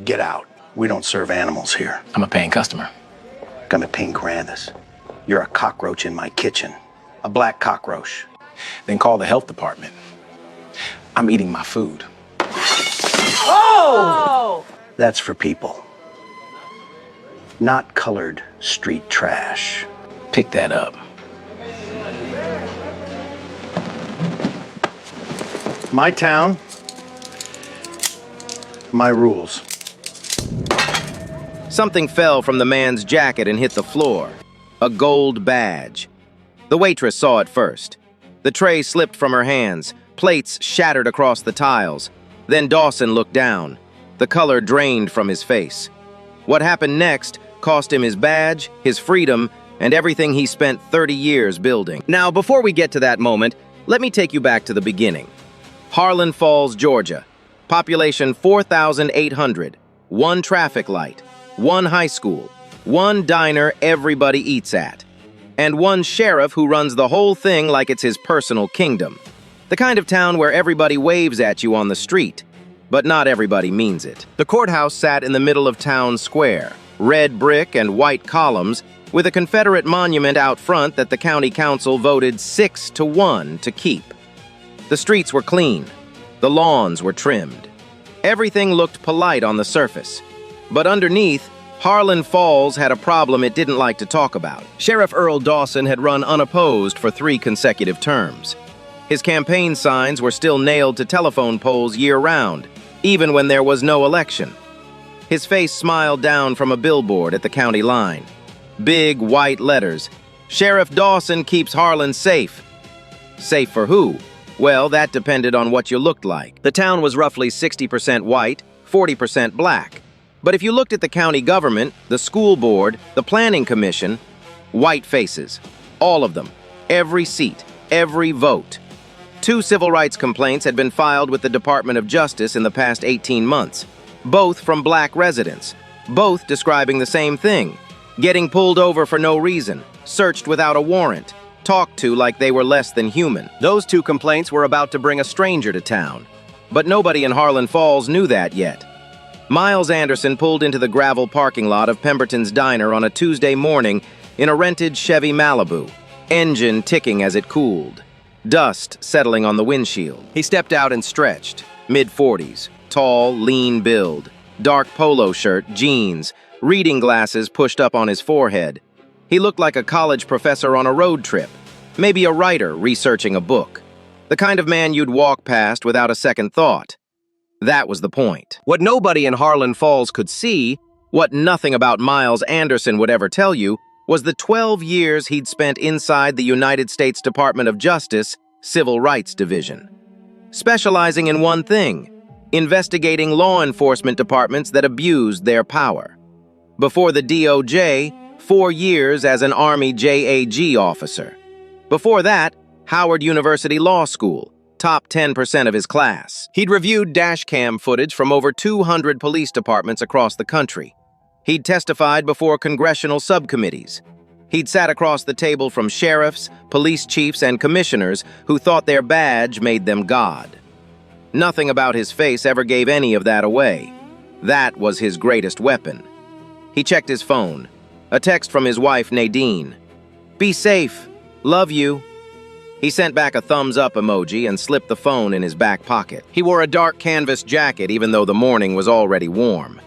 Get out. We don't serve animals here. I'm a paying customer. Gonna ping Grandis. You're a cockroach in my kitchen. A black cockroach. Then call the health department. I'm eating my food. Oh! That's for people. Not colored street trash. Pick that up. My town, my rules. Something fell from the man's jacket and hit the floor. A gold badge. The waitress saw it first. The tray slipped from her hands. Plates shattered across the tiles. Then Dawson looked down. The color drained from his face. What happened next cost him his badge, his freedom, and everything he spent 30 years building. Now, before we get to that moment, let me take you back to the beginning. Harlan Falls, Georgia. Population 4,800. One traffic light. One high school. One diner everybody eats at. And one sheriff who runs the whole thing like it's his personal kingdom. The kind of town where everybody waves at you on the street, but not everybody means it. The courthouse sat in the middle of town square, red brick and white columns, with a Confederate monument out front that the county council voted 6-1 to keep. The streets were clean. The lawns were trimmed. Everything looked polite on the surface. But underneath, Harlan Falls had a problem it didn't like to talk about. Sheriff Earl Dawson had run unopposed for 3 consecutive terms. His campaign signs were still nailed to telephone poles year-round, even when there was no election. His face smiled down from a billboard at the county line. Big white letters. Sheriff Dawson keeps Harlan safe. Safe for who? Well, that depended on what you looked like. The town was roughly 60% white, 40% black. But if you looked at the county government, the school board, the planning commission, white faces. All of them. Every seat. Every vote. 2 civil rights complaints had been filed with the Department of Justice in the past 18 months. Both from black residents. Both describing the same thing. Getting pulled over for no reason. Searched without a warrant. Talked to like they were less than human. Those 2 complaints were about to bring a stranger to town. But nobody in Harlan Falls knew that yet. Miles Anderson pulled into the gravel parking lot of Pemberton's Diner on a Tuesday morning in a rented Chevy Malibu, engine ticking as it cooled, dust settling on the windshield. He stepped out and stretched, mid-40s, tall, lean build, dark polo shirt, jeans, reading glasses pushed up on his forehead. He looked like a college professor on a road trip, maybe a writer researching a book, the kind of man you'd walk past without a second thought. That was the point. What nobody in Harlan Falls could see, what nothing about Miles Anderson would ever tell you, was the 12 years he'd spent inside the United States Department of Justice Civil Rights Division, specializing in one thing: investigating law enforcement departments that abused their power. Before the DOJ, 4 years as an Army JAG officer. Before that, Howard University Law School, top 10% of his class. He'd reviewed dashcam footage from over 200 police departments across the country. He'd testified before congressional subcommittees. He'd sat across the table from sheriffs, police chiefs, and commissioners who thought their badge made them God. Nothing about his face ever gave any of that away. That was his greatest weapon. He checked his phone. A text from his wife, Nadine. "Be safe. Love you." He sent back a thumbs-up emoji and slipped the phone in his back pocket. He wore a dark canvas jacket even though the morning was already warm.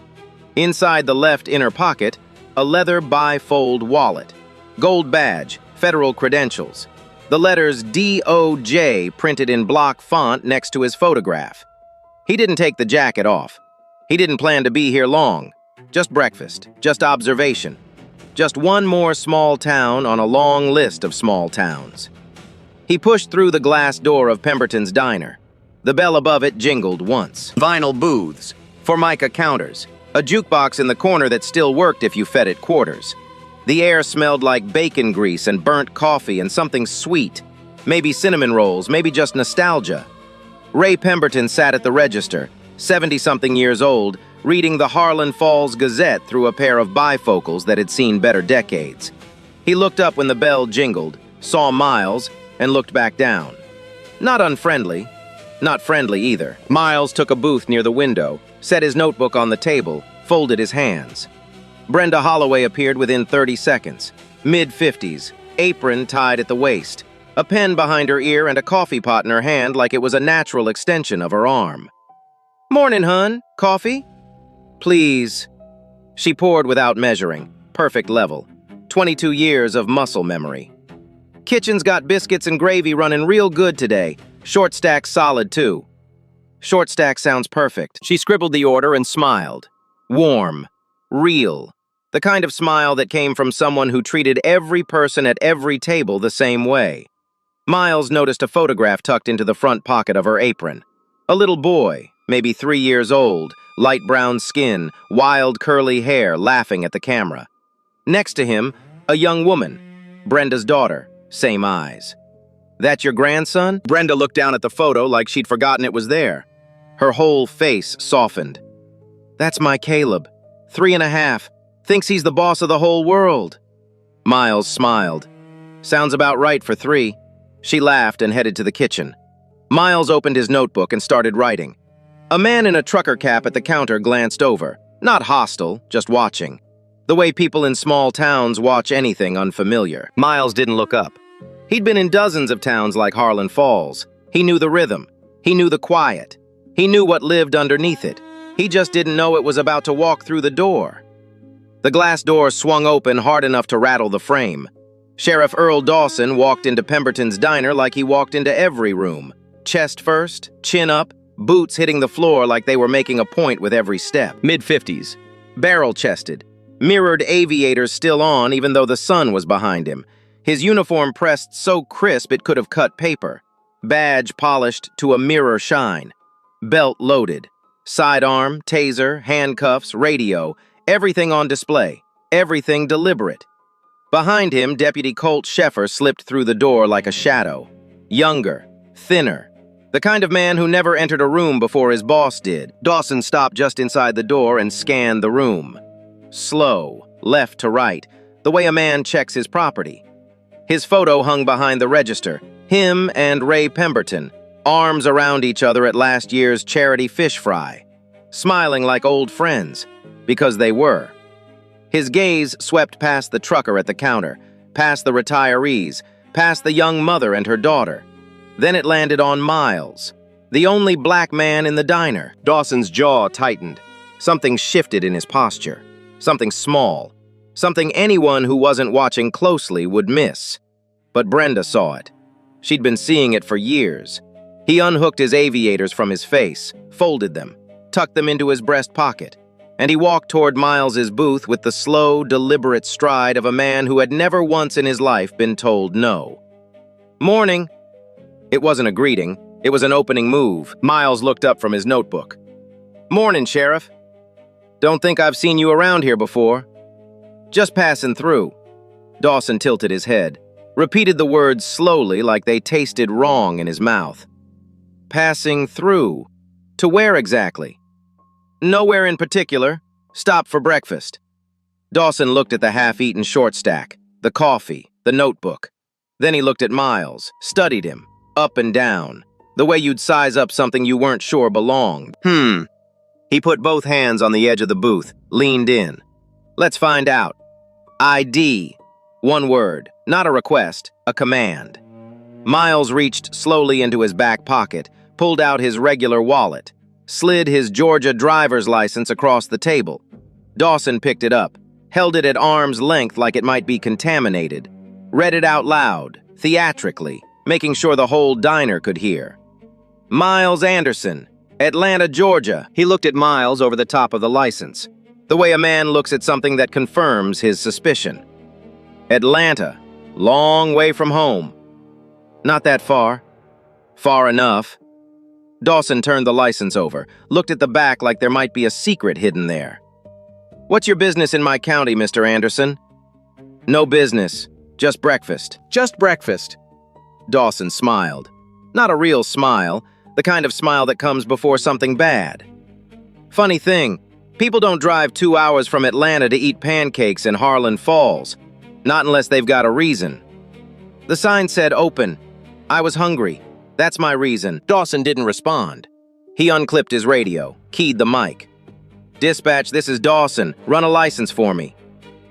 Inside the left inner pocket, a leather bifold wallet. Gold badge, federal credentials. The letters DOJ printed in block font next to his photograph. He didn't take the jacket off. He didn't plan to be here long. Just breakfast, just observation. Just one more small town on a long list of small towns. He pushed through the glass door of Pemberton's Diner. The bell above it jingled once. Vinyl booths, Formica counters, a jukebox in the corner that still worked if you fed it quarters. The air smelled like bacon grease and burnt coffee and something sweet. Maybe cinnamon rolls, maybe just nostalgia. Ray Pemberton sat at the register, 70-something years old, reading the Harlan Falls Gazette through a pair of bifocals that had seen better decades. He looked up when the bell jingled, saw Miles, and looked back down. Not unfriendly, not friendly either. Miles took a booth near the window, set his notebook on the table, folded his hands. Brenda Holloway appeared within 30 seconds, mid-50s, apron tied at the waist, a pen behind her ear and a coffee pot in her hand like it was a natural extension of her arm. "Morning, hun. Coffee?" "Please." She poured without measuring, perfect level. 22 years of muscle memory. "Kitchen's got biscuits and gravy running real good today. Short stack solid, too." "Short stack sounds perfect." She scribbled the order and smiled. Warm. Real. The kind of smile that came from someone who treated every person at every table the same way. Miles noticed a photograph tucked into the front pocket of her apron. A little boy, maybe 3 years old, light brown skin, wild curly hair, laughing at the camera. Next to him, a young woman, Brenda's daughter, same eyes. "That your grandson?" Brenda looked down at the photo like she'd forgotten it was there. Her whole face softened. "That's my Caleb, 3.5, thinks he's the boss of the whole world." Miles smiled. "Sounds about right for 3. She laughed and headed to the kitchen. Miles opened his notebook and started writing. A man in a trucker cap at the counter glanced over, not hostile, just watching. The way people in small towns watch anything unfamiliar. Miles didn't look up. He'd been in dozens of towns like Harlan Falls. He knew the rhythm. He knew the quiet. He knew what lived underneath it. He just didn't know it was about to walk through the door. The glass door swung open hard enough to rattle the frame. Sheriff Earl Dawson walked into Pemberton's diner like he walked into every room. Chest first, chin up, boots hitting the floor like they were making a point with every step. Mid-50s. Barrel-chested. Mirrored aviators still on even though the sun was behind him. His uniform pressed so crisp it could have cut paper. Badge polished to a mirror shine. Belt loaded. Sidearm, taser, handcuffs, radio, everything on display, everything deliberate. Behind him, Deputy Colt Sheffer slipped through the door like a shadow. Younger, thinner, the kind of man who never entered a room before his boss did. Dawson stopped just inside the door and scanned the room. Slow, left to right, the way a man checks his property. His photo hung behind the register, him and Ray Pemberton, arms around each other at last year's charity fish fry, smiling like old friends, because they were. His gaze swept past the trucker at the counter, past the retirees, past the young mother and her daughter. Then it landed on Miles, the only black man in the diner. Dawson's jaw tightened. Something shifted in his posture. Something small. Something anyone who wasn't watching closely would miss. But Brenda saw it. She'd been seeing it for years. He unhooked his aviators from his face, folded them, tucked them into his breast pocket, and he walked toward Miles's booth with the slow, deliberate stride of a man who had never once in his life been told no. "Morning." It wasn't a greeting. It was an opening move. Miles looked up from his notebook. "Morning, Sheriff. Don't think I've seen you around here before." "Just passing through." Dawson tilted his head, repeated the words slowly like they tasted wrong in his mouth. "Passing through. To where exactly?" "Nowhere in particular. Stop for breakfast." Dawson looked at the half-eaten short stack, the coffee, the notebook. Then he looked at Miles, studied him, up and down, the way you'd size up something you weren't sure belonged. He put both hands on the edge of the booth, leaned in. "Let's find out. ID. One word, not a request, a command." Miles reached slowly into his back pocket, pulled out his regular wallet, slid his Georgia driver's license across the table. Dawson picked it up, held it at arm's length like it might be contaminated, read it out loud, theatrically, making sure the whole diner could hear. "Miles Anderson, Atlanta, Georgia." He looked at Miles over the top of the license, the way a man looks at something that confirms his suspicion. Atlanta, long way from home. Not that far. Far enough. Dawson turned the license over, looked at the back like there might be a secret hidden there. "What's your business in my county, Mr. Anderson?" "No business. Just breakfast." Just breakfast. Dawson smiled. Not a real smile, the kind of smile that comes before something bad. "Funny thing, people don't drive 2 hours from Atlanta to eat pancakes in Harlan Falls. Not unless they've got a reason." The sign said open. I was hungry. That's my reason. Dawson didn't respond. He unclipped his radio, keyed the mic. "Dispatch, this is Dawson. Run a license for me."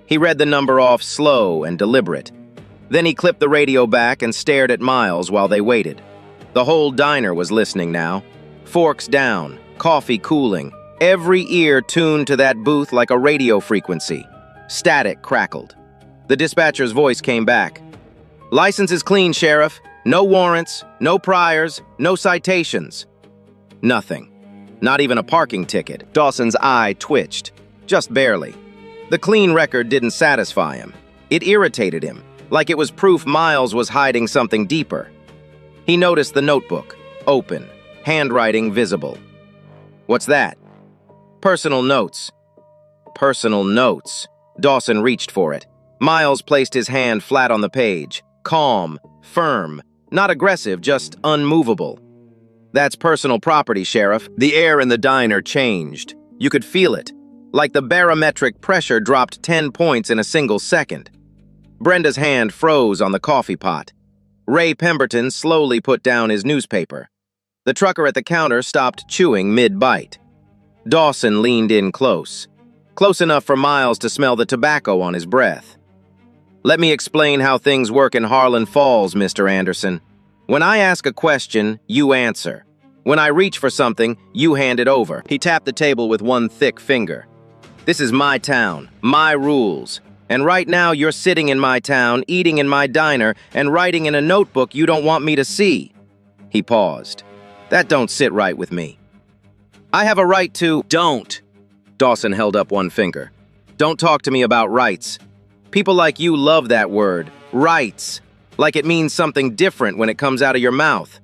He read the number off slow and deliberate. Then he clipped the radio back and stared at Miles while they waited. The whole diner was listening now. Forks down, coffee cooling, every ear tuned to that booth like a radio frequency. Static crackled. The dispatcher's voice came back. "License is clean, Sheriff. No warrants, no priors, no citations." Nothing. Not even a parking ticket. Dawson's eye twitched. Just barely. The clean record didn't satisfy him. It irritated him, like it was proof Miles was hiding something deeper. He noticed the notebook, open, handwriting visible. What's that? Personal notes. Personal notes. Dawson reached for it. Miles placed his hand flat on the page. Calm, firm, not aggressive, just unmovable. "That's personal property, Sheriff." The air in the diner changed. You could feel it, like the barometric pressure dropped 10 points in a single second. Brenda's hand froze on the coffee pot. Ray Pemberton slowly put down his newspaper. The trucker at the counter stopped chewing mid-bite. Dawson leaned in close enough for Miles to smell the tobacco on his breath. "Let me explain how things work in Harlan Falls, Mr. Anderson. When I ask a question, you answer. When I reach for something, you hand it over." He tapped the table with one thick finger. "This is my town, my rules. And right now you're sitting in my town, eating in my diner, and writing in a notebook you don't want me to see." He paused. "That don't sit right with me. I have a right to—" "Don't!" Dawson held up one finger. "Don't talk to me about rights. People like you love that word, rights. Like it means something different when it comes out of your mouth."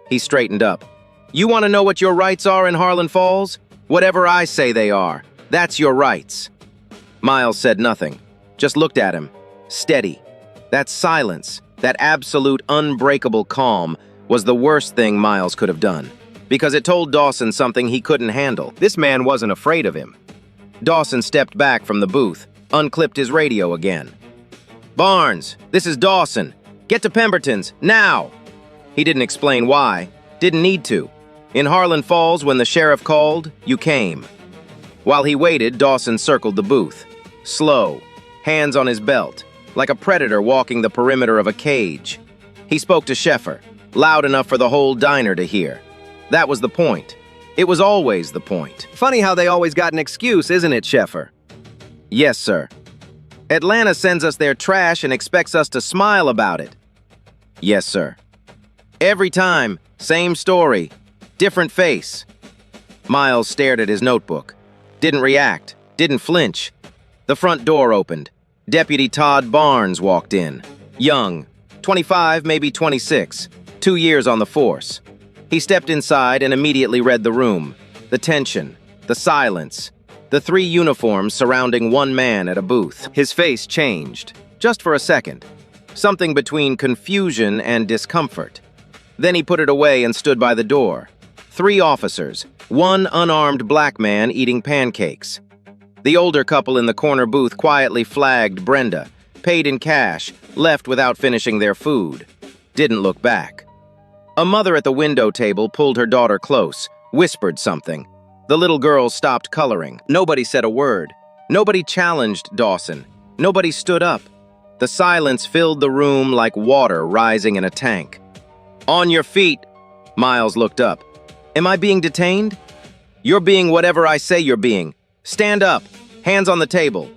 He straightened up. "You want to know what your rights are in Harlan Falls? Whatever I say they are. That's your rights." Miles said nothing, just looked at him, steady. That silence, that absolute unbreakable calm, was the worst thing Miles could have done, because it told Dawson something he couldn't handle. This man wasn't afraid of him. Dawson stepped back from the booth, unclipped his radio again. "Barnes, this is Dawson. Get to Pemberton's, now!" He didn't explain why, didn't need to. In Harlan Falls, when the sheriff called, you came. While he waited, Dawson circled the booth. Slow, hands on his belt, like a predator walking the perimeter of a cage. He spoke to Sheffer, loud enough for the whole diner to hear. That was the point. It was always the point. "Funny how they always got an excuse, isn't it, Sheffer?" "Yes, sir." "Atlanta sends us their trash and expects us to smile about it." "Yes, sir." "Every time, same story, different face." Miles stared at his notebook. Didn't react, didn't flinch. The front door opened. Deputy Todd Barnes walked in. Young, 25, maybe 26, 2 years on the force. He stepped inside and immediately read the room. The tension, the silence, the 3 uniforms surrounding one man at a booth. His face changed, just for a second. Something between confusion and discomfort. Then he put it away and stood by the door. 3 officers, one unarmed black man eating pancakes. The older couple in the corner booth quietly flagged Brenda, paid in cash, left without finishing their food. Didn't look back. A mother at the window table pulled her daughter close, whispered something. The little girl stopped coloring. Nobody said a word. Nobody challenged Dawson. Nobody stood up. The silence filled the room like water rising in a tank. "On your feet!" Miles looked up. "Am I being detained?" "You're being whatever I say you're being. Stand up. Hands on the table."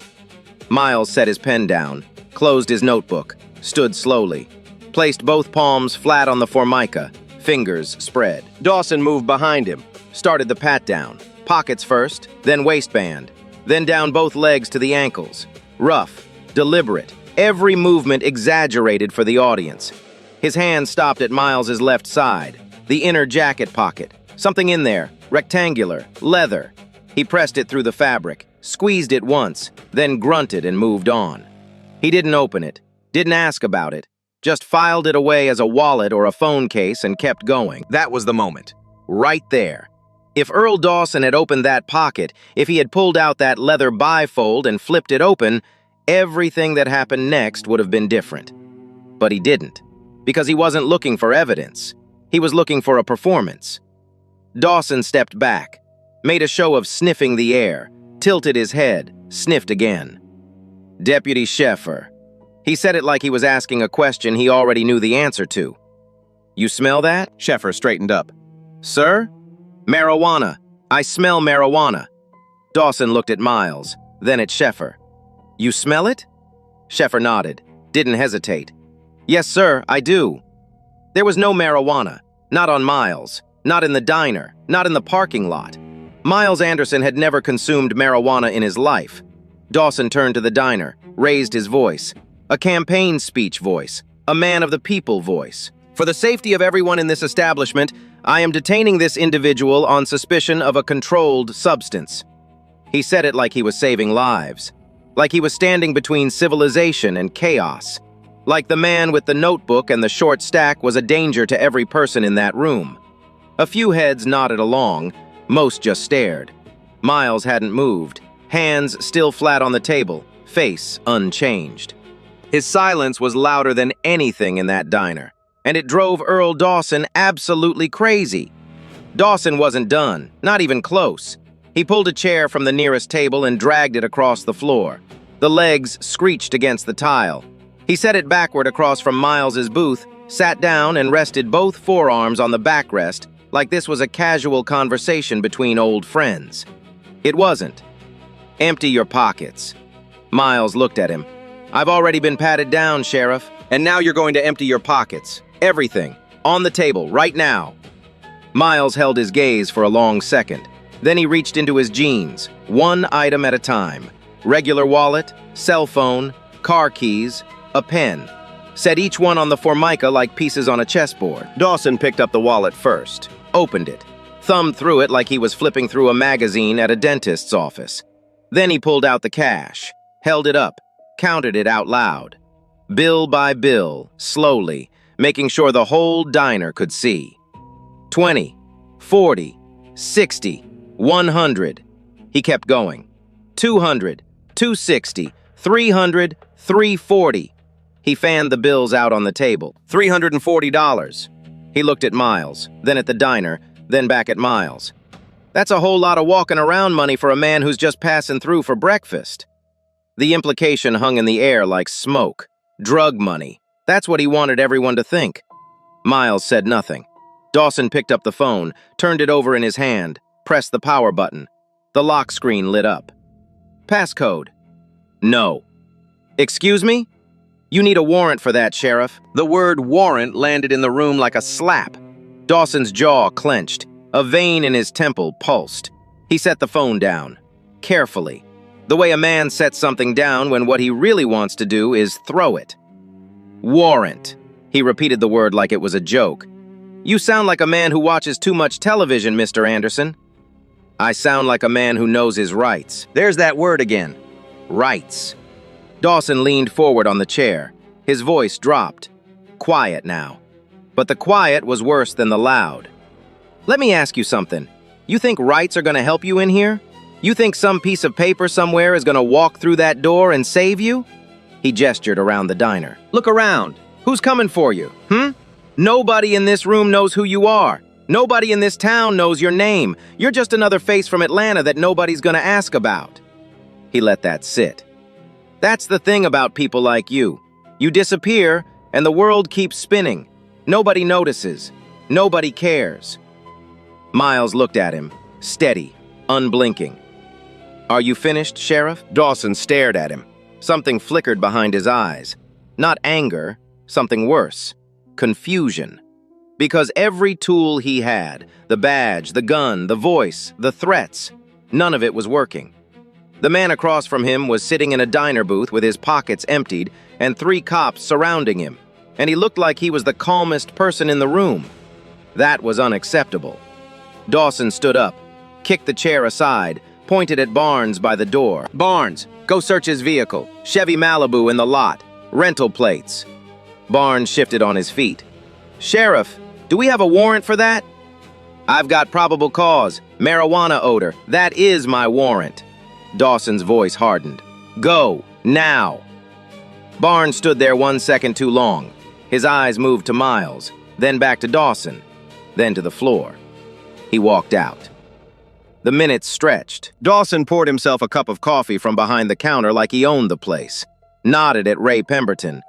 Miles set his pen down, closed his notebook, stood slowly, placed both palms flat on the formica, fingers spread. Dawson moved behind him, started the pat-down. Pockets first, then waistband, then down both legs to the ankles. Rough, deliberate, every movement exaggerated for the audience. His hand stopped at Miles's left side, the inner jacket pocket. Something in there, rectangular, leather. He pressed it through the fabric, squeezed it once, then grunted and moved on. He didn't open it, didn't ask about it, just filed it away as a wallet or a phone case and kept going. That was the moment. Right there. If Earl Dawson had opened that pocket, if he had pulled out that leather bifold and flipped it open, everything that happened next would have been different. But he didn't, because he wasn't looking for evidence. He was looking for a performance. Dawson stepped back, made a show of sniffing the air, tilted his head, sniffed again. Deputy Sheffer. He said it like he was asking a question he already knew the answer to. You smell that? Sheffer straightened up. Sir? Marijuana. I smell marijuana. Dawson looked at Miles, then at Sheffer. You smell it? Sheffer nodded, didn't hesitate. Yes, sir, I do. There was no marijuana, not on Miles, not in the diner, not in the parking lot. Miles Anderson had never consumed marijuana in his life. Dawson turned to the diner, raised his voice. A campaign speech voice, a man of the people voice. For the safety of everyone in this establishment, I am detaining this individual on suspicion of a controlled substance. He said it like he was saving lives, like he was standing between civilization and chaos, like the man with the notebook and the short stack was a danger to every person in that room. A few heads nodded along, most just stared. Miles hadn't moved, hands still flat on the table, face unchanged. His silence was louder than anything in that diner, and it drove Earl Dawson absolutely crazy. Dawson wasn't done, not even close. He pulled a chair from the nearest table and dragged it across the floor. The legs screeched against the tile. He set it backward across from Miles's booth, sat down and rested both forearms on the backrest like this was a casual conversation between old friends. It wasn't. Empty your pockets. Miles looked at him. I've already been patted down, Sheriff, and now you're going to empty your pockets. Everything. On the table, right now. Miles held his gaze for a long second. Then he reached into his jeans, one item at a time. Regular wallet, cell phone, car keys, a pen. Set each one on the formica like pieces on a chessboard. Dawson picked up the wallet first, opened it, thumbed through it like he was flipping through a magazine at a dentist's office. Then he pulled out the cash, held it up, counted it out loud. Bill by bill, slowly, making sure the whole diner could see. 20, 40, 60, 100. He kept going. 200, 260, 300, 340. He fanned the bills out on the table. $340. He looked at Miles, then at the diner, then back at Miles. That's a whole lot of walking around money for a man who's just passing through for breakfast. The implication hung in the air like smoke. Drug money. That's what he wanted everyone to think. Miles said nothing. Dawson picked up the phone, turned it over in his hand, pressed the power button. The lock screen lit up. Passcode. No. Excuse me? You need a warrant for that, Sheriff. The word warrant landed in the room like a slap. Dawson's jaw clenched. A vein in his temple pulsed. He set the phone down. Carefully. The way a man sets something down when what he really wants to do is throw it. Warrant. He repeated the word like it was a joke. You sound like a man who watches too much television, Mr. Anderson. I sound like a man who knows his rights. There's that word again. Rights. Dawson leaned forward on the chair. His voice dropped. Quiet now. But the quiet was worse than the loud. Let me ask you something. You think rights are going to help you in here? You think some piece of paper somewhere is going to walk through that door and save you? He gestured around the diner. Look around. Who's coming for you? Nobody in this room knows who you are. Nobody in this town knows your name. You're just another face from Atlanta that nobody's going to ask about. He let that sit. That's the thing about people like you. You disappear, and the world keeps spinning. Nobody notices. Nobody cares. Miles looked at him, steady, unblinking. Are you finished, Sheriff? Dawson stared at him. Something flickered behind his eyes. Not anger, something worse. Confusion. Because every tool he had, the badge, the gun, the voice, the threats, none of it was working. The man across from him was sitting in a diner booth with his pockets emptied and 3 cops surrounding him, and he looked like he was the calmest person in the room. That was unacceptable. Dawson stood up, kicked the chair aside, pointed at Barnes by the door. Barnes, go search his vehicle. Chevy Malibu in the lot. Rental plates. Barnes shifted on his feet. Sheriff, do we have a warrant for that? I've got probable cause. Marijuana odor. That is my warrant. Dawson's voice hardened. Go, now. Barnes stood there 1 second too long. His eyes moved to Miles, then back to Dawson, then to the floor. He walked out. The minutes stretched. Dawson poured himself a cup of coffee from behind the counter like he owned the place. Nodded at Ray Pemberton.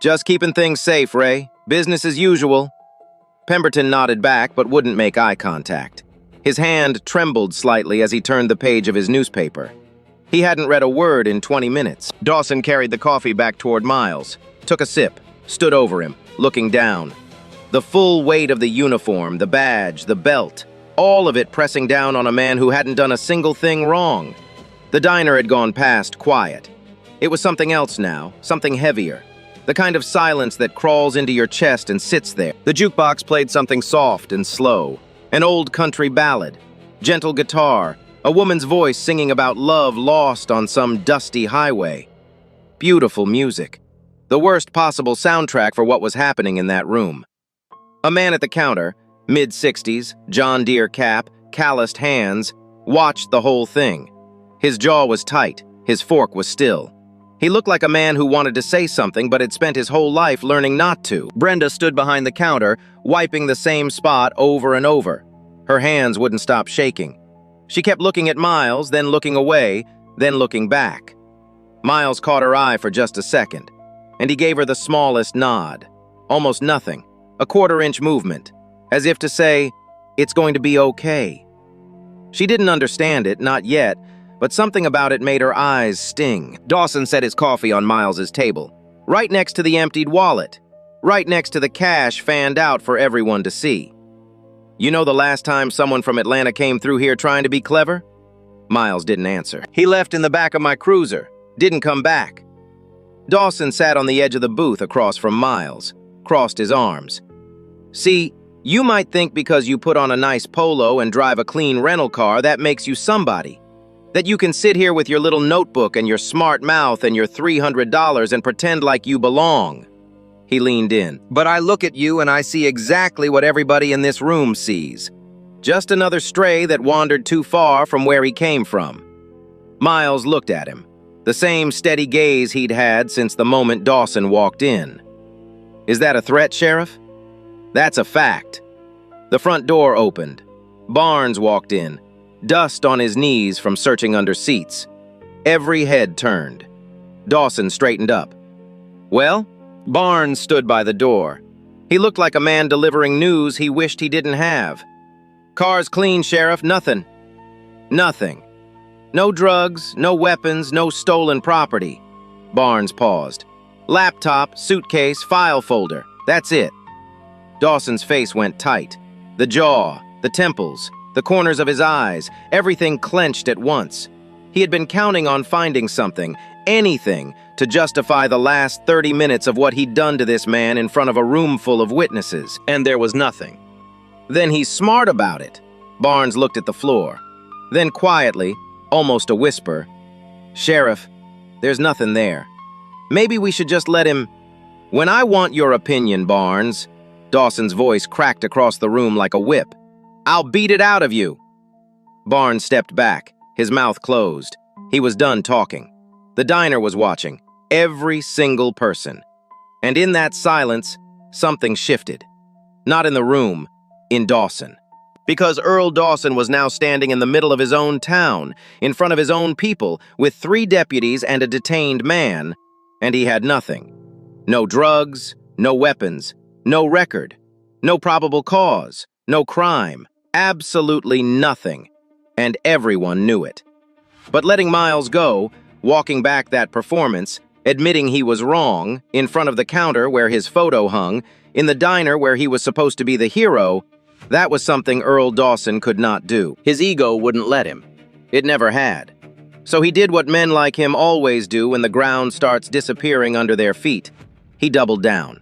"Just keeping things safe, Ray. Business as usual." Pemberton nodded back but wouldn't make eye contact. His hand trembled slightly as he turned the page of his newspaper. He hadn't read a word in 20 minutes. Dawson carried the coffee back toward Miles, took a sip, stood over him, looking down. The full weight of the uniform, the badge, the belt, all of it pressing down on a man who hadn't done a single thing wrong. The diner had gone past quiet. It was something else now, something heavier. The kind of silence that crawls into your chest and sits there. The jukebox played something soft and slow. An old country ballad. Gentle guitar. A woman's voice singing about love lost on some dusty highway. Beautiful music. The worst possible soundtrack for what was happening in that room. A man at the counter, mid-60s, John Deere cap, calloused hands, watched the whole thing. His jaw was tight. His fork was still. He looked like a man who wanted to say something but had spent his whole life learning not to. Brenda stood behind the counter, wiping the same spot over and over. Her hands wouldn't stop shaking. She kept looking at Miles, then looking away, then looking back. Miles caught her eye for just a second, and he gave her the smallest nod. Almost nothing. A quarter-inch movement, as if to say, "It's going to be okay." She didn't understand it, not yet, but something about it made her eyes sting. Dawson set his coffee on Miles's table, right next to the emptied wallet, right next to the cash fanned out for everyone to see. "You know the last time someone from Atlanta came through here trying to be clever?" Miles didn't answer. "He left in the back of my cruiser, didn't come back." Dawson sat on the edge of the booth across from Miles, crossed his arms. "See, you might think because you put on a nice polo and drive a clean rental car that makes you somebody. That you can sit here with your little notebook and your smart mouth and your $300 and pretend like you belong." He leaned in. "But I look at you and I see exactly what everybody in this room sees. Just another stray that wandered too far from where he came from." Miles looked at him, the same steady gaze he'd had since the moment Dawson walked in. "Is that a threat, Sheriff?" "That's a fact." The front door opened. Barnes walked in, dust on his knees from searching under seats. Every head turned. Dawson straightened up. "Well?" Barnes stood by the door. He looked like a man delivering news he wished he didn't have. "Car's clean, Sheriff. Nothing." "Nothing. No drugs, no weapons, no stolen property." Barnes paused. "Laptop, suitcase, file folder. That's it." Dawson's face went tight. The jaw, the temples, the corners of his eyes, everything clenched at once. He had been counting on finding something, anything, to justify the last 30 minutes of what he'd done to this man in front of a room full of witnesses, and there was nothing. "Then he's smart about it." Barnes looked at the floor. Then quietly, almost a whisper, "Sheriff, there's nothing there. Maybe we should just let him—" "When I want your opinion, Barnes," Dawson's voice cracked across the room like a whip, "I'll beat it out of you." Barnes stepped back, his mouth closed. He was done talking. The diner was watching, every single person. And in that silence, something shifted. Not in the room, in Dawson. Because Earl Dawson was now standing in the middle of his own town, in front of his own people, with 3 deputies and a detained man, and he had nothing. No drugs, no weapons, no record, no probable cause, no crime, absolutely nothing, and everyone knew it. But letting Miles go, walking back that performance, admitting he was wrong, in front of the counter where his photo hung, in the diner where he was supposed to be the hero, that was something Earl Dawson could not do. His ego wouldn't let him. It never had. So he did what men like him always do when the ground starts disappearing under their feet. He doubled down.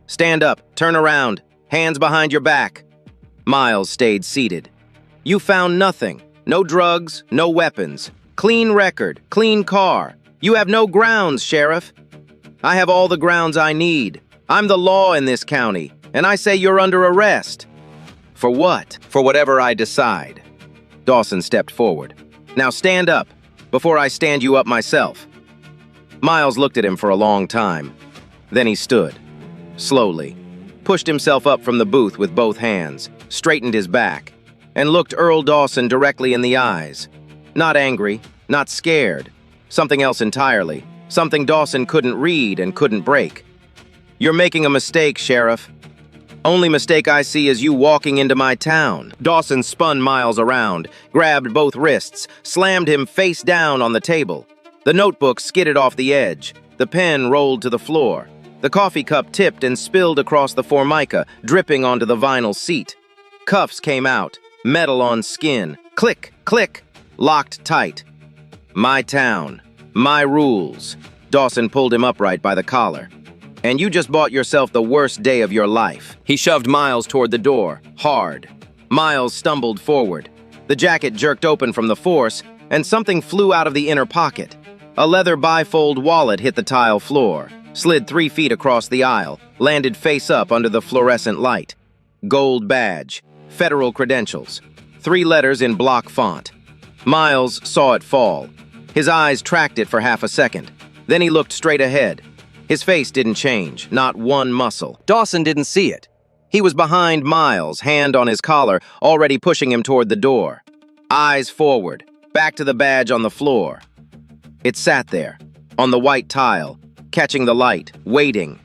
"Stand up, turn around, hands behind your back." Miles stayed seated. "You found nothing. No drugs, no weapons. Clean record, clean car. You have no grounds, Sheriff." "I have all the grounds I need. I'm the law in this county, and I say you're under arrest." "For what?" "For whatever I decide." Dawson stepped forward. "Now stand up, before I stand you up myself." Miles looked at him for a long time. Then he stood, slowly, pushed himself up from the booth with both hands, straightened his back. and looked Earl Dawson directly in the eyes. Not angry, not scared. Something else entirely. Something Dawson couldn't read and couldn't break. "You're making a mistake, Sheriff. Only mistake I see is you walking into my town." Dawson spun Miles around, grabbed both wrists, slammed him face down on the table. The notebook skidded off the edge. The pen rolled to the floor. The coffee cup tipped and spilled across the formica, dripping onto the vinyl seat. Cuffs came out, metal on skin. Click, click, locked tight. "My town, my rules." Dawson pulled him upright by the collar. "And you just bought yourself the worst day of your life." He shoved Miles toward the door, hard. Miles stumbled forward. The jacket jerked open from the force, and something flew out of the inner pocket. A leather bifold wallet hit the tile floor, slid 3 feet across the aisle, landed face up under the fluorescent light. Gold badge, federal credentials, 3 letters in block font. Miles saw it fall. His eyes tracked it for half a second. Then he looked straight ahead. His face didn't change, not one muscle. Dawson didn't see it. He was behind Miles, hand on his collar, already pushing him toward the door. Eyes forward, back to the badge on the floor. It sat there, on the white tile, catching the light, waiting.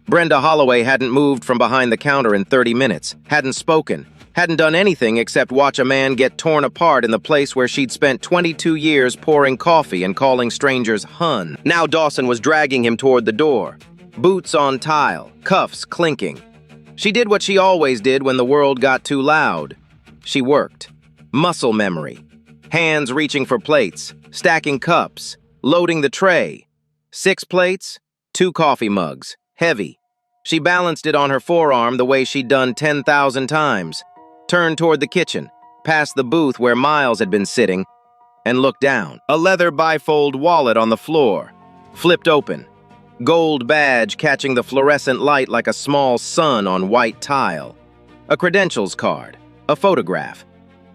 Brenda Holloway hadn't moved from behind the counter in 30 minutes, hadn't spoken, hadn't done anything except watch a man get torn apart in the place where she'd spent 22 years pouring coffee and calling strangers hun. Now Dawson was dragging him toward the door. Boots on tile, cuffs clinking. She did what she always did when the world got too loud. She worked. Muscle memory. Hands reaching for plates, stacking cups, loading the tray. 6 plates, 2 coffee mugs, heavy. She balanced it on her forearm the way she'd done 10,000 times. Turned toward the kitchen, past the booth where Miles had been sitting, and looked down. A leather bifold wallet on the floor, flipped open. Gold badge catching the fluorescent light like a small sun on white tile. A credentials card, a photograph.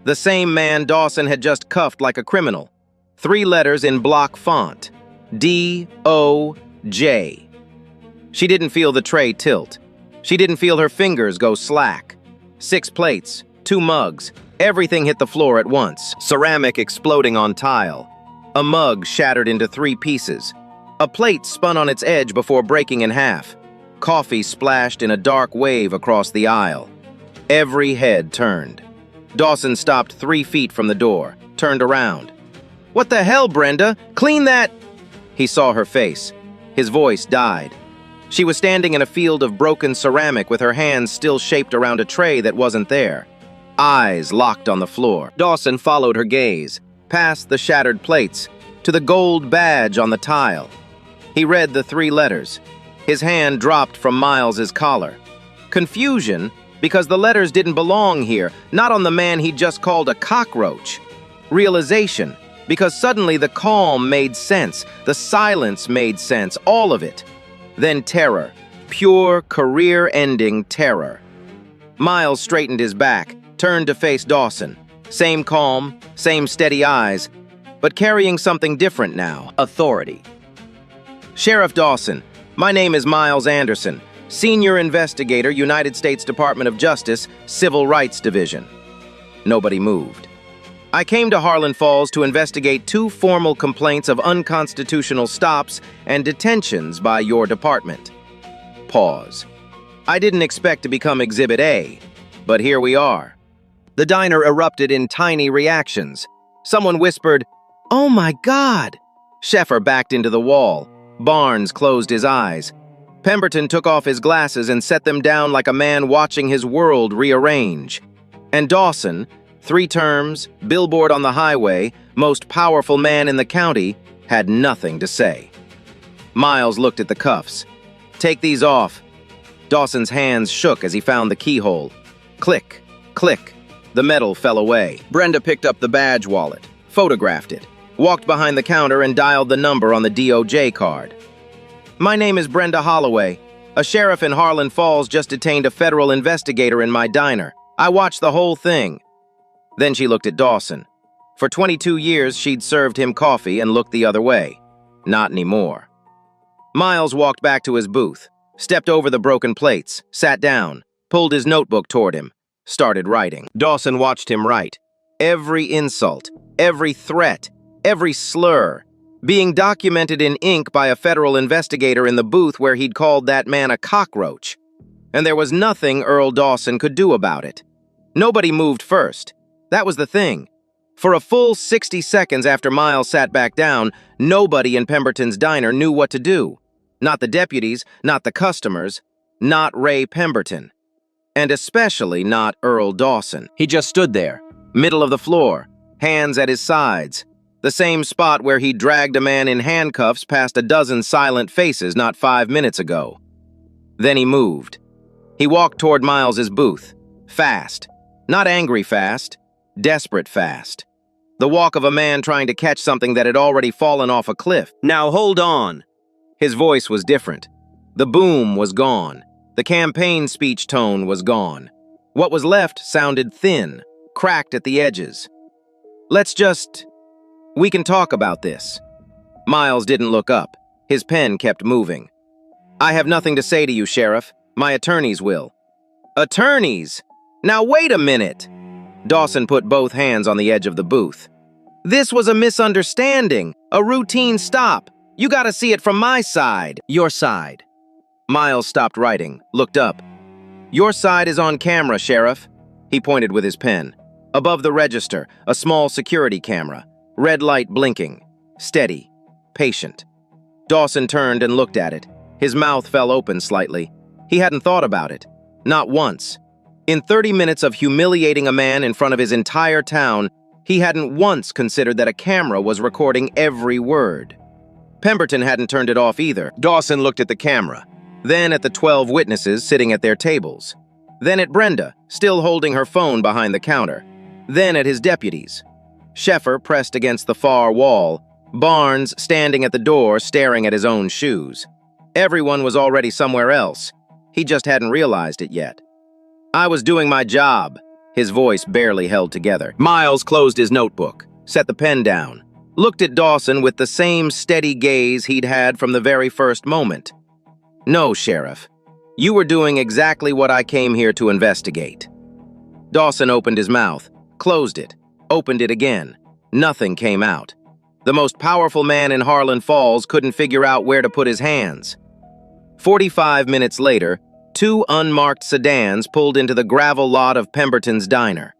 The same man Dawson had just cuffed like a criminal. 3 letters in block font, D-O-J. She didn't feel the tray tilt. She didn't feel her fingers go slack. 6 plates, 2 mugs, everything hit the floor at once. Ceramic exploding on tile. A mug shattered into 3 pieces. A plate spun on its edge before breaking in half. Coffee splashed in a dark wave across the aisle. Every head turned. Dawson stopped 3 feet from the door, turned around. "What the hell, Brenda? Clean that!" He saw her face. His voice died. She was standing in a field of broken ceramic with her hands still shaped around a tray that wasn't there. Eyes locked on the floor. Dawson followed her gaze, past the shattered plates, to the gold badge on the tile. He read the 3 letters. His hand dropped from Miles's collar. Confusion, because the letters didn't belong here, not on the man he'd just called a cockroach. Realization, because suddenly the calm made sense, the silence made sense, all of it. Then terror, pure career-ending terror. Miles straightened his back, turned to face Dawson. Same calm, same steady eyes, but carrying something different now. Authority. "Sheriff Dawson, my name is Miles Anderson, Senior Investigator, United States Department of Justice, Civil Rights Division." Nobody moved. "I came to Harlan Falls to investigate 2 formal complaints of unconstitutional stops and detentions by your department." Pause. "I didn't expect to become Exhibit A, but here we are." The diner erupted in tiny reactions. Someone whispered, "Oh my God!" Sheffer backed into the wall. Barnes closed his eyes. Pemberton took off his glasses and set them down like a man watching his world rearrange. And Dawson, 3 terms, billboard on the highway, most powerful man in the county, had nothing to say. Miles looked at the cuffs. "Take these off." Dawson's hands shook as he found the keyhole. Click, click. The metal fell away. Brenda picked up the badge wallet, photographed it, walked behind the counter and dialed the number on the DOJ card. "My name is Brenda Holloway. A sheriff in Harlan Falls just detained a federal investigator in my diner. I watched the whole thing." Then she looked at Dawson. For 22 years, she'd served him coffee and looked the other way. Not anymore. Miles walked back to his booth, stepped over the broken plates, sat down, pulled his notebook toward him, started writing. Dawson watched him write. Every insult, every threat, every slur, being documented in ink by a federal investigator in the booth where he'd called that man a cockroach. And there was nothing Earl Dawson could do about it. Nobody moved first. That was the thing. For a full 60 seconds after Miles sat back down, nobody in Pemberton's diner knew what to do. Not the deputies, not the customers, not Ray Pemberton. And especially not Earl Dawson. He just stood there, middle of the floor, hands at his sides. The same spot where he dragged a man in handcuffs past a dozen silent faces not 5 minutes ago. Then he moved. He walked toward Miles's booth. Fast. Not angry fast. Desperate fast. The walk of a man trying to catch something that had already fallen off a cliff. Now hold on. His voice was different. The boom was gone. The campaign speech tone was gone. What was left sounded thin, cracked at the edges. We can talk about this. Miles didn't look up. His pen kept moving. I have nothing to say to you, Sheriff. My attorneys will. Attorneys? Now wait a minute. Dawson put both hands on the edge of the booth. This was a misunderstanding, a routine stop. You gotta see it from my side. Your side. Miles stopped writing, looked up. Your side is on camera, Sheriff. He pointed with his pen. Above the register, a small security camera. Red light blinking. Steady. Patient. Dawson turned and looked at it. His mouth fell open slightly. He hadn't thought about it. Not once. In 30 minutes of humiliating a man in front of his entire town, he hadn't once considered that a camera was recording every word. Pemberton hadn't turned it off either. Dawson looked at the camera, then at the 12 witnesses sitting at their tables, then at Brenda, still holding her phone behind the counter, then at his deputies. Sheffer pressed against the far wall, Barnes standing at the door staring at his own shoes. Everyone was already somewhere else. He just hadn't realized it yet. I was doing my job. His voice barely held together. Miles closed his notebook, set the pen down, looked at Dawson with the same steady gaze he'd had from the very first moment. No, Sheriff. You were doing exactly what I came here to investigate. Dawson opened his mouth, closed it, opened it again. Nothing came out. The most powerful man in Harlan Falls couldn't figure out where to put his hands. 45 minutes later, 2 unmarked sedans pulled into the gravel lot of Pemberton's diner.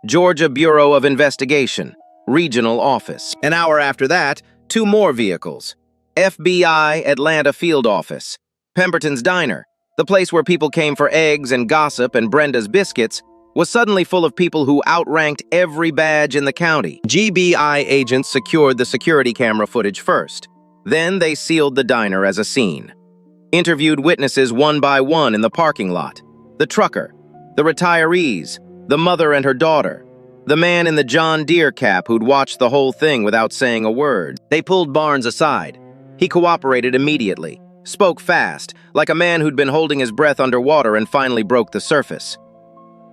Georgia Bureau of Investigation, Regional Office. An hour after that, 2 more vehicles. FBI Atlanta Field Office. Pemberton's diner, the place where people came for eggs and gossip and Brenda's biscuits, was suddenly full of people who outranked every badge in the county. GBI agents secured the security camera footage first. Then they sealed the diner as a scene. Interviewed witnesses one by one in the parking lot. The trucker, the retirees, the mother and her daughter, the man in the John Deere cap who'd watched the whole thing without saying a word. They pulled Barnes aside. He cooperated immediately, spoke fast, like a man who'd been holding his breath underwater and finally broke the surface.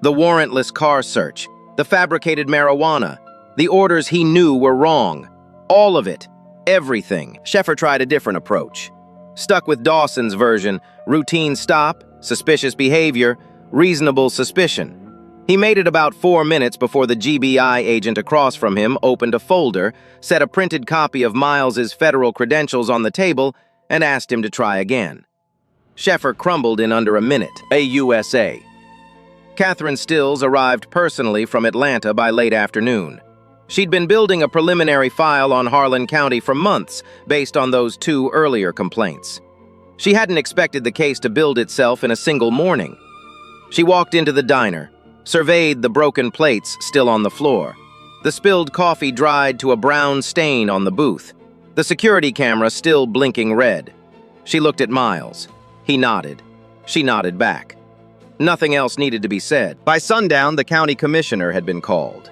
The warrantless car search, the fabricated marijuana, the orders he knew were wrong. All of it, everything. Sheffer tried a different approach. Stuck with Dawson's version, routine stop, suspicious behavior, reasonable suspicion. He made it about 4 minutes before the GBI agent across from him opened a folder, set a printed copy of Miles's federal credentials on the table, and asked him to try again. Sheffer crumbled in under a minute. AUSA. Catherine Stills arrived personally from Atlanta by late afternoon. She'd been building a preliminary file on Harlan County for months based on those 2 earlier complaints. She hadn't expected the case to build itself in a single morning. She walked into the diner, surveyed the broken plates still on the floor, the spilled coffee dried to a brown stain on the booth, the security camera still blinking red. She looked at Miles. He nodded. She nodded back. Nothing else needed to be said. By sundown, the county commissioner had been called.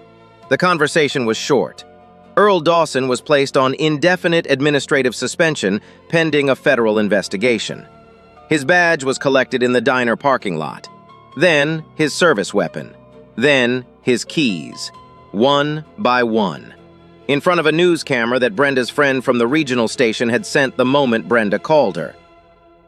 The conversation was short. Earl Dawson was placed on indefinite administrative suspension pending a federal investigation. His badge was collected in the diner parking lot. Then his service weapon. Then his keys. One by one. In front of a news camera that Brenda's friend from the regional station had sent the moment Brenda called her.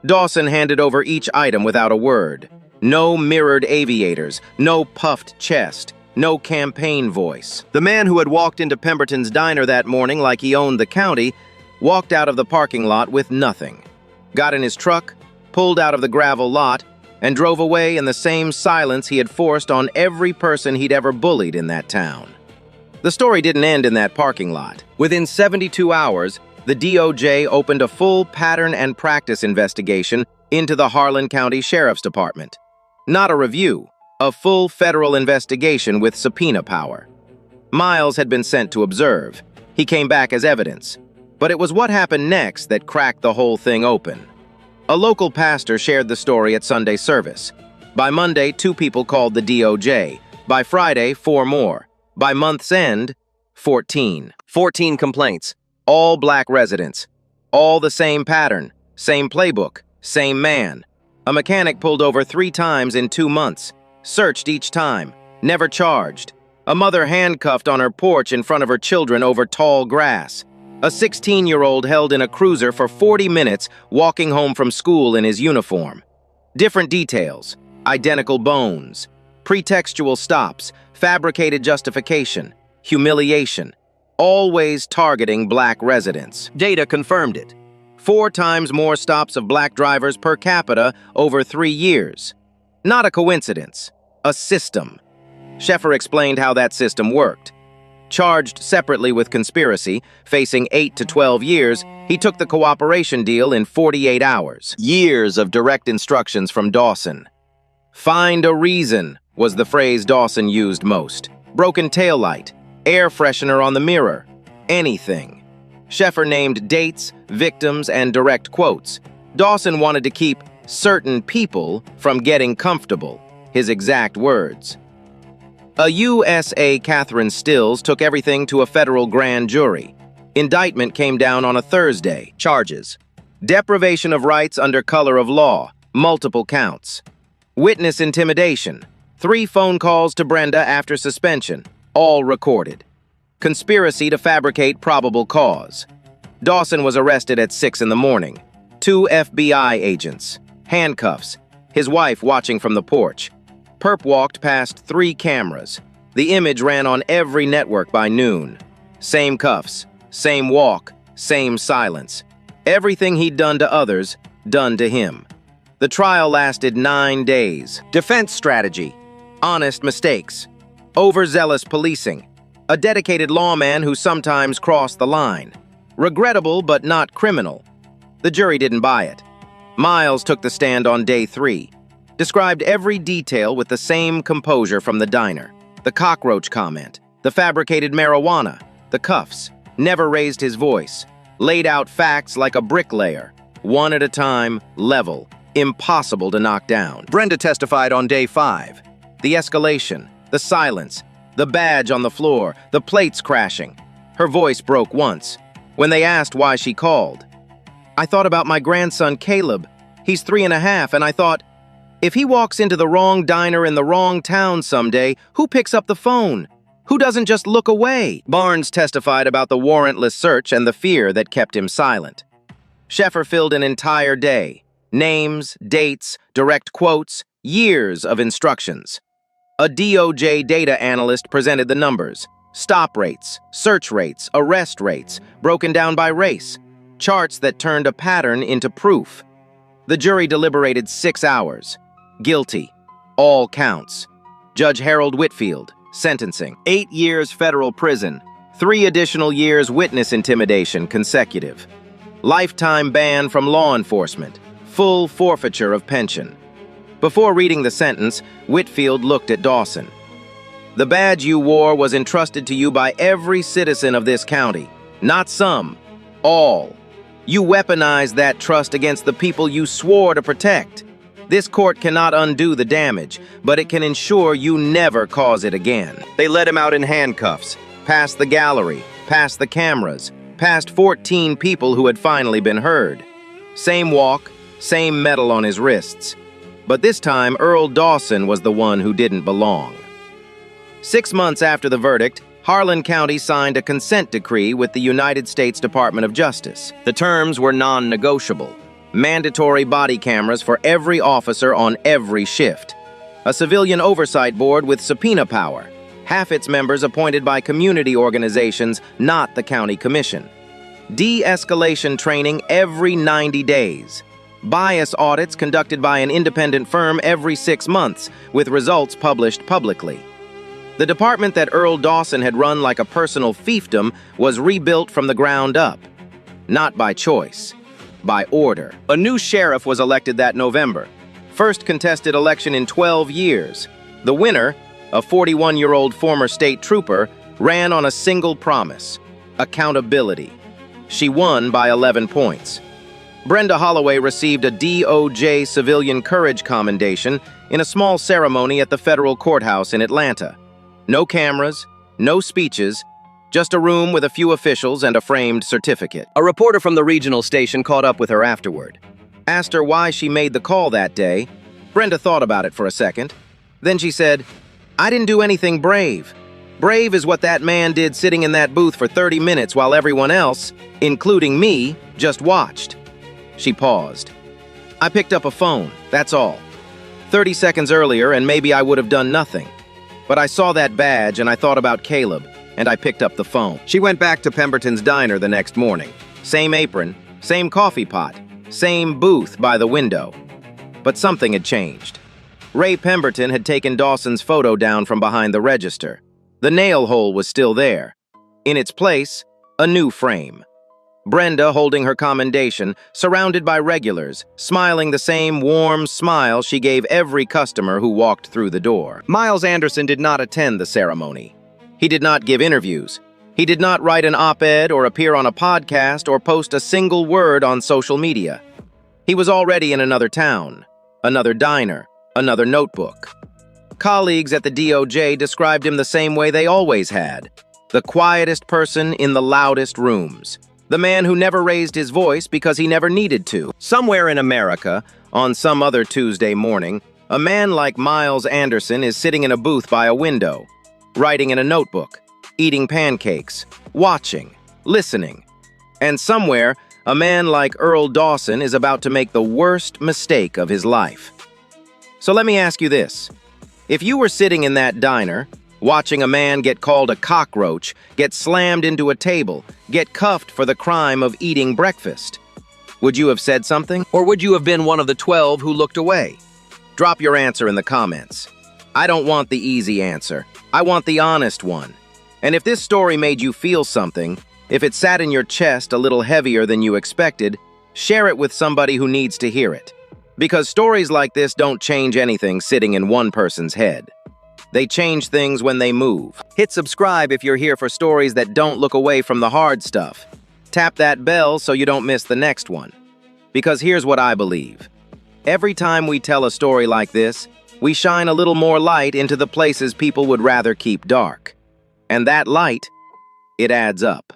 Dawson handed over each item without a word. No mirrored aviators, no puffed chest, no campaign voice. The man who had walked into Pemberton's diner that morning like he owned the county walked out of the parking lot with nothing, got in his truck, pulled out of the gravel lot, and drove away in the same silence he had forced on every person he'd ever bullied in that town. The story didn't end in that parking lot. Within 72 hours, the DOJ opened a full pattern and practice investigation into the Harlan County Sheriff's Department. Not a review, a full federal investigation with subpoena power. Miles had been sent to observe. He came back as evidence. But it was what happened next that cracked the whole thing open. A local pastor shared the story at Sunday service. By Monday, 2 people called the DOJ. By Friday, 4 more. By month's end, 14. 14 complaints. All black residents. All the same pattern, same playbook, same man. A mechanic pulled over 3 times in 2 months. Searched each time. Never charged. A mother handcuffed on her porch in front of her children over tall grass. A 16-year-old held in a cruiser for 40 minutes walking home from school in his uniform. Different details. Identical bones. Pretextual stops. Fabricated justification. Humiliation. Always targeting black residents. Data confirmed it. 4 times more stops of black drivers per capita over 3 years. Not a coincidence. A system. Sheffer explained how that system worked. Charged separately with conspiracy, facing 8 to 12 years, he took the cooperation deal in 48 hours. Years of direct instructions from Dawson. Find a reason was the phrase Dawson used most. Broken taillight, air freshener on the mirror, anything. Sheffer named dates, victims, and direct quotes. Dawson wanted to keep certain people from getting comfortable, his exact words. A USA Catherine Stills took everything to a federal grand jury. Indictment came down on a Thursday. Charges: deprivation of rights under color of law, multiple counts. Witness intimidation, 3 phone calls to Brenda after suspension, all recorded. Conspiracy to fabricate probable cause. Dawson was arrested at 6 in the morning. 2 FBI agents. Handcuffs. His wife watching from the porch. Perp walked past 3 cameras. The image ran on every network by noon. Same cuffs, same walk, same silence. Everything he'd done to others, done to him. The trial lasted 9 days. Defense strategy. Honest mistakes. Overzealous policing. A dedicated lawman who sometimes crossed the line. Regrettable but not criminal. The jury didn't buy it. Miles took the stand on day 3. Described every detail with the same composure from the diner. The cockroach comment, the fabricated marijuana, the cuffs. Never raised his voice. Laid out facts like a bricklayer. One at a time, level. Impossible to knock down. Brenda testified on day 5. The escalation, the silence, the badge on the floor, the plates crashing. Her voice broke once. When they asked why she called. I thought about my grandson, Caleb. He's 3.5, and I thought, if he walks into the wrong diner in the wrong town someday, who picks up the phone? Who doesn't just look away? Barnes testified about the warrantless search and the fear that kept him silent. Sheffer filled an entire day. Names, dates, direct quotes, years of instructions. A DOJ data analyst presented the numbers. Stop rates, search rates, arrest rates, broken down by race. Charts that turned a pattern into proof. The jury deliberated 6 hours. Guilty. All counts. Judge Harold Whitfield. Sentencing. 8 years federal prison. 3 additional years witness intimidation consecutive. Lifetime ban from law enforcement. Full forfeiture of pension. Before reading the sentence, Whitfield looked at Dawson. The badge you wore was entrusted to you by every citizen of this county. Not some. All. You weaponized that trust against the people you swore to protect. This court cannot undo the damage, but it can ensure you never cause it again. They let him out in handcuffs, past the gallery, past the cameras, past 14 people who had finally been heard. Same walk, same medal on his wrists. But this time, Earl Dawson was the one who didn't belong. 6 months after the verdict, Harlan County signed a consent decree with the United States Department of Justice. The terms were non-negotiable. Mandatory body cameras for every officer on every shift. A civilian oversight board with subpoena power, half its members appointed by community organizations, not the county commission. De-escalation training every 90 days. Bias audits conducted by an independent firm every 6 months, with results published publicly. The department that Earl Dawson had run like a personal fiefdom was rebuilt from the ground up. Not by choice, by order. A new sheriff was elected that November. First contested election in 12 years. The winner, a 41-year-old former state trooper, ran on a single promise: accountability. She won by 11 points. Brenda Holloway received a DOJ Civilian Courage Commendation in a small ceremony at the federal courthouse in Atlanta. No cameras, no speeches, just a room with a few officials and a framed certificate. A reporter from the regional station caught up with her afterward. Asked her why she made the call that day. Brenda thought about it for a second. Then she said, "I didn't do anything brave. Brave is what that man did sitting in that booth for 30 minutes while everyone else, including me, just watched." She paused. "I picked up a phone, that's all. 30 seconds earlier and maybe I would have done nothing. But I saw that badge and I thought about Caleb, and I picked up the phone." She went back to Pemberton's diner the next morning. Same apron, same coffee pot, same booth by the window. But something had changed. Ray Pemberton had taken Dawson's photo down from behind the register. The nail hole was still there. In its place, a new frame. Brenda holding her commendation, surrounded by regulars, smiling the same warm smile she gave every customer who walked through the door. Miles Anderson did not attend the ceremony. He did not give interviews. He did not write an op-ed or appear on a podcast or post a single word on social media. He was already in another town, another diner, another notebook. Colleagues at the DOJ described him the same way they always had: the quietest person in the loudest rooms. The man who never raised his voice because he never needed to. Somewhere in America, on some other Tuesday morning, a man like Miles Anderson is sitting in a booth by a window, writing in a notebook, eating pancakes, watching, listening. And somewhere, a man like Earl Dawson is about to make the worst mistake of his life. So let me ask you this. If you were sitting in that diner, watching a man get called a cockroach, get slammed into a table, get cuffed for the crime of eating breakfast, would you have said something? Or would you have been one of the 12 who looked away? Drop your answer in the comments. I don't want the easy answer. I want the honest one. And if this story made you feel something, if it sat in your chest a little heavier than you expected, share it with somebody who needs to hear it. Because stories like this don't change anything sitting in one person's head. They change things when they move. Hit subscribe if you're here for stories that don't look away from the hard stuff. Tap that bell so you don't miss the next one. Because here's what I believe. Every time we tell a story like this, we shine a little more light into the places people would rather keep dark. And that light, it adds up.